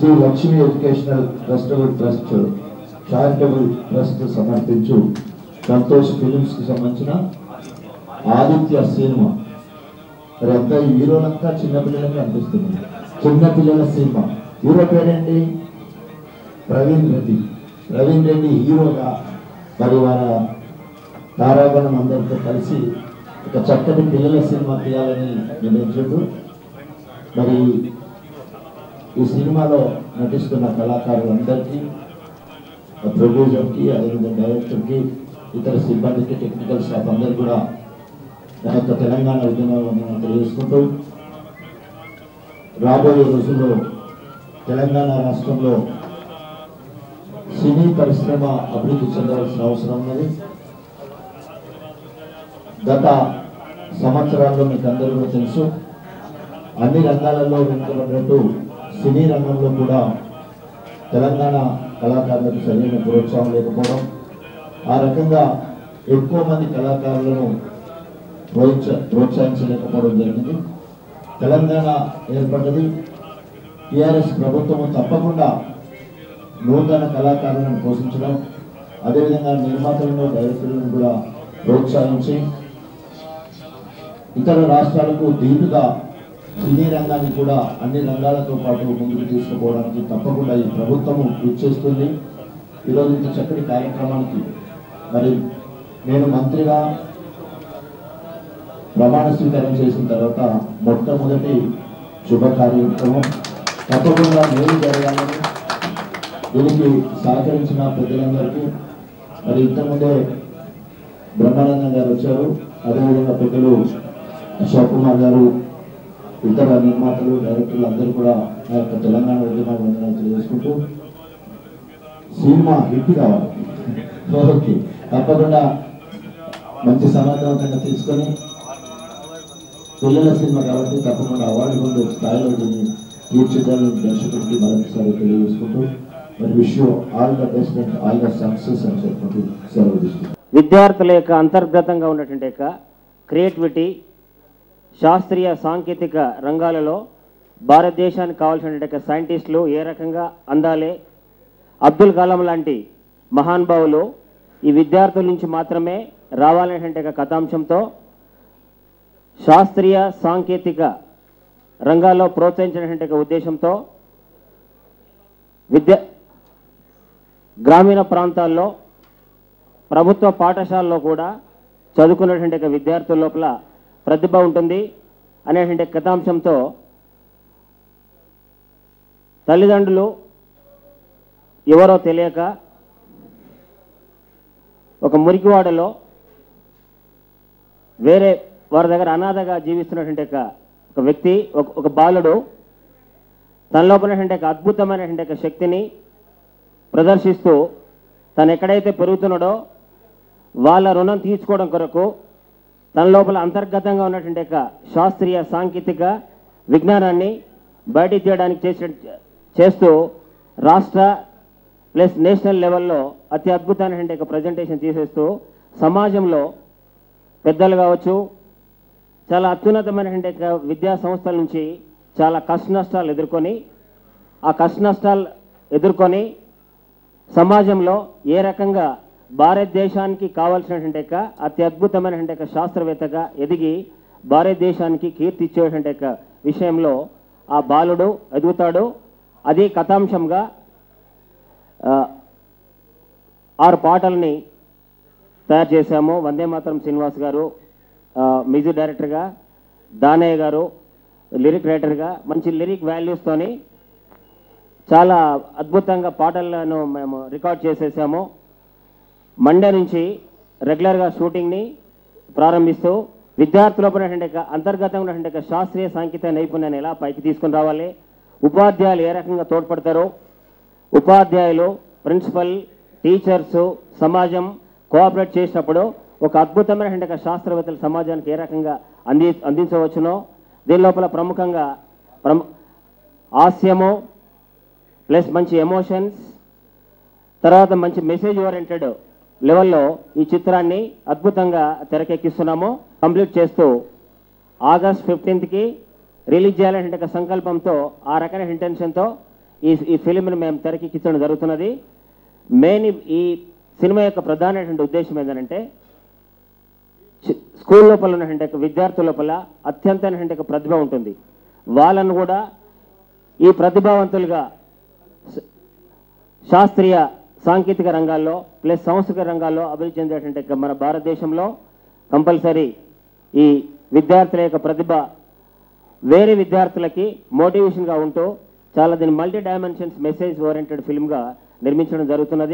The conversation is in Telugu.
Shri Lakshmi educational trust charitable trust సమర్పించు సంతోష్ ఫిలిమ్స్ కి సంబంధించిన ఆదిత్య సినిమా. మరి అంతా హీరోలంతా చిన్నపిల్లలకి అనిపిస్తుంది. చిన్నపిల్లల సినిమా. హీరో పేరేంటి? ప్రవీణ్ రెడ్డి హీరోగా మరి వాళ్ళ తారాగణం అందరితో కలిసి ఒక చక్కటి పిల్లల సినిమా తీయాలని నిర్ణయించాడు. మరి ఈ సినిమాలో నటిస్తున్న కళాకారులందరికీ, ప్రొడ్యూసర్కి, అదేవిధంగా డైరెక్టర్కి, ఇతర సిబ్బందికి, టెక్నికల్ స్టాఫ్ అందరికీ కూడా నా యొక్క తెలంగాణ ఉద్యమాలను తెలియజేసుకుంటూ రాబోయే రోజుల్లో తెలంగాణ రాష్ట్రంలో సినీ పరిశ్రమ అభివృద్ధి చెందాల్సిన అవసరం ఉన్నది. గత సంవత్సరాల్లో మీకు అందరూ కూడా తెలుసు, అన్ని రంగాలలో వెనుకబడినట్టు సినీ రంగంలో కూడా తెలంగాణ కళాకారులకు సరైన ప్రోత్సాహం లేకపోవడం, ఆ రకంగా ఎక్కువ మంది కళాకారులను ప్రోత్సహించలేకపోవడం జరిగింది. తెలంగాణ ఏర్పడ్డది. టీఆర్ఎస్ ప్రభుత్వము తప్పకుండా నూతన కళాకారులను పోషించడం, అదేవిధంగా నిర్మాతలను, డైరెక్టర్లను కూడా ప్రోత్సహించి ఇతర రాష్ట్రాలకు దీటుగా సినీ రంగాన్ని కూడా అన్ని రంగాలతో పాటు ముందుకు తీసుకుపోవడానికి తప్పకుండా ఈ ప్రభుత్వము కృషి చేస్తుంది. ఈరోజు ఇంత చక్కటి కార్యక్రమానికి మరి నేను మంత్రిగా ప్రమాణ స్వీకారం చేసిన తర్వాత మొట్టమొదటి శుభ కార్యక్రమం తప్పకుండా మేలు జరగాలని దీనికి సహకరించిన పెద్దలందరికీ, మరి ఇంతకుముందే బ్రహ్మానందం గారు వచ్చారు, అదేవిధంగా పెద్దలు అశోక్ కుమార్ గారు, ఇతర నిర్మాతలు, డైరెక్టర్లు అందరూ కూడా నా యొక్క తెలంగాణ ఉద్యమ వందనాలు తెలియజేసుకుంటూ సినిమా హిట్ కావాలి. ఓకే, తప్పకుండా మంచి సమాధానంగా తీసుకొని పిల్లల సినిమా కాబట్టి తప్పకుండా అవార్డు పొందే స్థాయిలో దీన్ని తీర్చిదాన్ని దర్శకుడికి మరొకసారి తెలియజేసుకుంటూ మరి wish you all the best and all the success అని చెప్పుకుంటూ సెలవు తీసుకుంటాం. విద్యార్థుల యొక్క అంతర్గతంగా ఉన్నటువంటి యొక్క క్రియేటివిటీ, శాస్త్రీయ సాంకేతిక రంగాలలో భారతదేశానికి కావాల్సినటువంటి సైంటిస్టులు ఏ రకంగా అందాలే, అబ్దుల్ కలాం లాంటి మహానుభావులు ఈ విద్యార్థుల నుంచి మాత్రమే రావాలనేటువంటి కథాంశంతో శాస్త్రీయ సాంకేతిక రంగాల్లో ప్రోత్సహించినటువంటి ఉద్దేశంతో గ్రామీణ ప్రాంతాల్లో ప్రభుత్వ పాఠశాలలో కూడా చదువుకున్నటువంటి విద్యార్థుల లోపల ప్రతిభ ఉంటుంది అనేటువంటి కథాంశంతో తల్లిదండ్రులు ఎవరో తెలియక ఒక మురికివాడలో వేరే వారి దగ్గర అనాథగా జీవిస్తున్నటువంటి ఒక వ్యక్తి, ఒక బాలుడు తన లోపల అద్భుతమైనటువంటి శక్తిని ప్రదర్శిస్తూ తను ఎక్కడైతే పెరుగుతున్నాడో వాళ్ళ రుణం తీర్చుకోవడం కొరకు తన లోపల అంతర్గతంగా ఉన్నటువంటి శాస్త్రీయ సాంకేతిక విజ్ఞానాన్ని బయటికి తీయడానికి చేస్తూ రాష్ట్ర ప్లస్ నేషనల్ లెవెల్లో అతి అద్భుతమైనటువంటి ప్రజెంటేషన్ తీసేస్తూ సమాజంలో పెద్దలు కావచ్చు, చాలా అత్యున్నతమైనటువంటి విద్యా సంస్థల నుంచి చాలా కష్ట నష్టాలు ఎదుర్కొని, ఆ కష్ట నష్టాలు ఎదుర్కొని సమాజంలో ఏ రకంగా భారతదేశానికి కావాల్సినటువంటి అతి అద్భుతమైనటువంటి శాస్త్రవేత్తగా ఎదిగి భారతదేశానికి కీర్తి ఇచ్చేటువంటి విషయంలో ఆ బాలుడు ఎదుగుతాడు. అది కథాంశంగా 6 పాటల్ని తయారు చేశాము. వందే మాతరం శ్రీనివాస్ గారు మ్యూజిక్ డైరెక్టర్గా, దానయ్య గారు లిరిక్ రైటర్గా మంచి లిరిక్ వాల్యూస్తోని చాలా అద్భుతంగా పాటలను మేము రికార్డ్ చేసేసాము. మండే నుంచి రెగ్యులర్గా షూటింగ్ని ప్రారంభిస్తూ విద్యార్థుల అంతర్గతంగా ఉన్నటువంటి శాస్త్రీయ సాంకేతిక నైపుణ్యాన్ని ఎలా పైకి తీసుకుని రావాలి, ఉపాధ్యాయులు ఏ రకంగా తోడ్పడతారో, ఉపాధ్యాయులు, ప్రిన్సిపల్, టీచర్స్, సమాజం కోఆపరేట్ చేసినప్పుడు ఒక అద్భుతమైనటువంటి శాస్త్రవేత్తల సమాజానికి ఏ రకంగా అందించవచ్చునో, దీని లోపల ప్రముఖంగా హాస్యము ప్లస్ మంచి ఎమోషన్స్, తర్వాత మంచి మెసేజ్ ఓరియంటెడ్ లెవెల్లో ఈ చిత్రాన్ని అద్భుతంగా తెరకెక్కిస్తున్నాము. కంప్లీట్ చేస్తూ ఆగస్ట్ 15కి రిలీజ్ చేయాలనే సంకల్పంతో, ఆ రకమైన ఇంటెన్షన్తో ఈ ఫిలింని మేము తెరకెక్కించడం జరుగుతున్నది. మెయిన్ ఈ సినిమా యొక్క ప్రధానమైనటువంటి ఉద్దేశం ఏంటంటే స్కూల్ లోపల ఉన్నటువంటి విద్యార్థుల లోపల అత్యంతమైనటువంటి ప్రతిభ ఉంటుంది. వాళ్ళను కూడా ఈ ప్రతిభావంతులుగా శాస్త్రీయ సాంకేతిక రంగాల్లో ప్లస్ సాంస్కృతిక రంగాల్లో అభివృద్ధి చెందేటువంటి మన భారతదేశంలో కంపల్సరీ ఈ విద్యార్థుల యొక్క ప్రతిభ వేరే విద్యార్థులకి మోటివేషన్గా ఉంటూ చాలా దీని మల్టీ డైమెన్షన్స్ మెసేజ్ ఓరియంటెడ్ ఫిల్మ్గా నిర్మించడం జరుగుతున్నది.